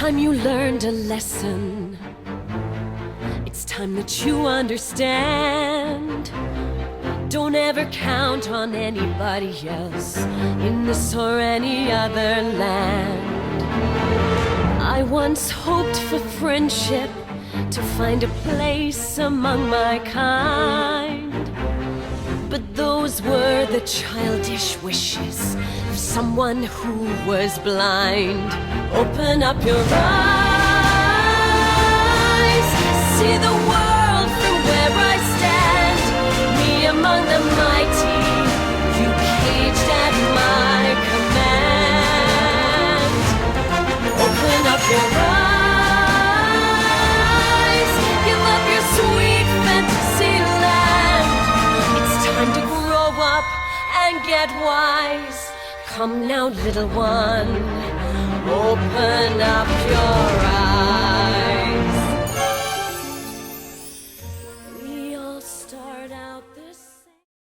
time you learned a lesson. It's time that you understand. Don't ever count on anybody else in this or any other land. I once hoped for friendship, to find a place among my kind. But those were the childish wishes of someone who was blind. Open up your eyes, see the world from where I stand. Me among the mighty, you caged at my command. Open up your eyes, give up your sweet fantasy land. It's time to grow up and get wise. Come now, little one, open up your